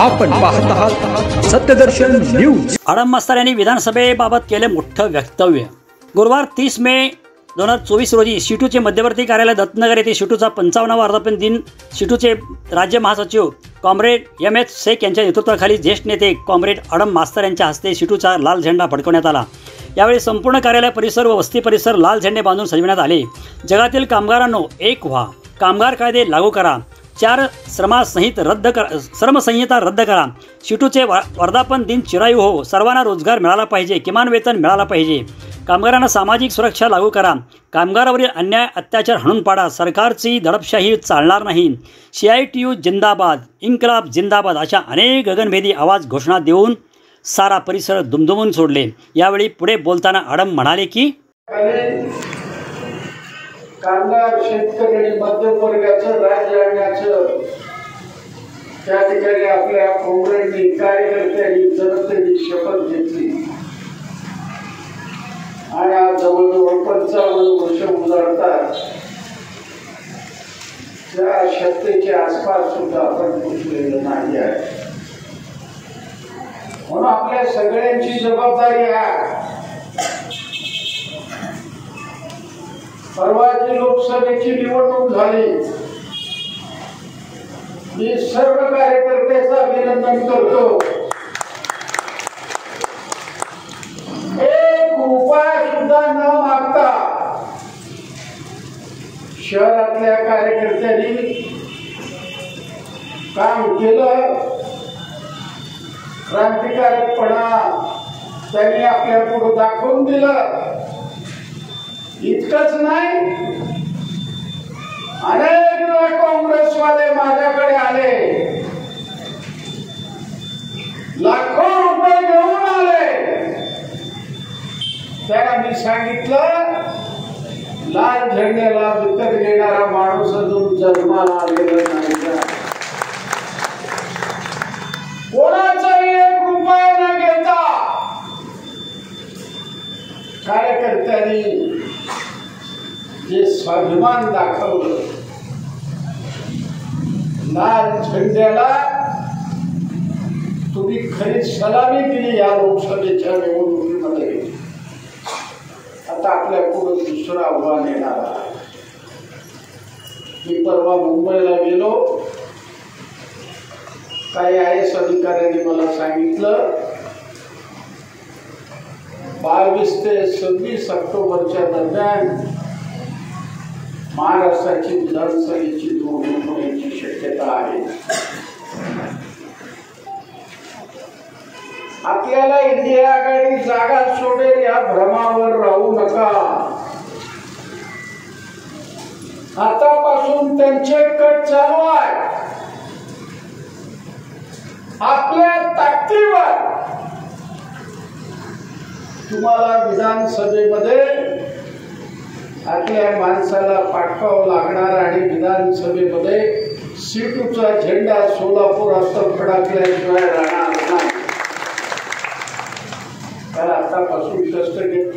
आपण पाहत आहात सत्यदर्शन न्यूज। आडम मास्तर यांनी विधानसभेबाबत केले मोठं वक्तव्य। गुरुवार 30 मे 2024 रोजी शिटूचे मध्यवर्ती कार्यालय दत्तनगर येथे शिटूचा 55वा वर्धापन दिन शिटूचे राज्य महासचिव कॉम्रेड एम.एच. शेख यांच्या नेतृत्वाखाली ज्येष्ठ नेते कॉम्रेड आडम मास्तर यांच्या हस्ते शिटूचा लाल झेंडा फडकवण्यात आला। यावेळी संपूर्ण कार्यालय परिसर व वस्ती परिसर लाल झेंडे बांधून सजविण्यात आले। जगातील कामगारांनो एक व्हा, कामगार कायदे लागू करा, 4 श्रमसंहिता रद्द करा, शिटूचे वर्धापन दिन चिरायू हो, सर्वांना रोजगार मिळाला पाहिजे, किमान वेतन मिळाला पाहिजे, कामगारांना सामाजिक सुरक्षा लागू करा, कामगारावरील अन्याय अत्याचार हाणून पाडा, सरकारची दडपशाही चालणार नाही, CITU जिंदाबाद, इन्कलाब जिंदाबाद अशा अनेक गगनभेदी आवाज घोषणा देऊन सारा परिसर दुमदुमून सोडले। यावेळी पुढे बोलताना आडम म्हणाले की कामगार शेतकरी मध्यमवर्गाचं राज्य आणण्याचं त्या ठिकाणी आपल्या कॉम्रेडनी कार्यकर्त्यांनी जनतेने शपथ घेतली आणि आज जवळजवळ 55 वर्ष उजाडतात त्या शक्तीच्या आसपास सुद्धा आपण पोचलेलं नाही आहे। म्हणून आपल्या सगळ्यांची जबाबदारी आहे। परवाची लोकसभेची निवडणूक झाली, मी सर्व कार्यकर्त्याचं अभिनंदन करतो। 1 रुपया सुद्धा न मागता शहरातल्या कार्यकर्त्यांनी काम केलं। क्रांतिकारकपणा त्यांनी आपल्या पुढे दाखवून दिलं। इतकंच नाही, अनेक वेळा काँग्रेसवाले माझ्याकडे आले, लाखो रुपये घेऊन आले। त्यांना मी सांगितलं, लाल झेंड्याला विकत घेणारा माणूस अजून जन्माला आलेला नाही। कोणाचाही 1 रुपया न घेता कार्यकर्त्यांनी जे स्वाभिमान दाखवलं, लाल झेंड्याला तुम्ही खरी सलामी दिली या लोकसभेच्या निवडणुकीमध्ये। आता आपल्या पुढे दुसरं आव्हान येणार आहे। मी परवा मुंबईला गेलो, काही IAS अधिकाऱ्यांनी मला सांगितलं 22 ते 26 ऑक्टोबरच्या दरम्यान महाराष्ट्राची विधानसभेची निवडणूक होण्याची शक्यता आहे। आपल्याला इंडिया आघाडी जागा सोडेल या भ्रमावर राहू नका। आतापासून त्यांचे कट चालू आहे। आपल्या ताकदीवर तुम्हाला विधानसभेमध्ये आपल्या माणसाला पाठवावं लागणार आणि विधानसभेमध्ये शिटूचा झेंडा सोलापुरात फडकल्याशिवाय राहणार नाही। तर आतापासून कष्ट घेत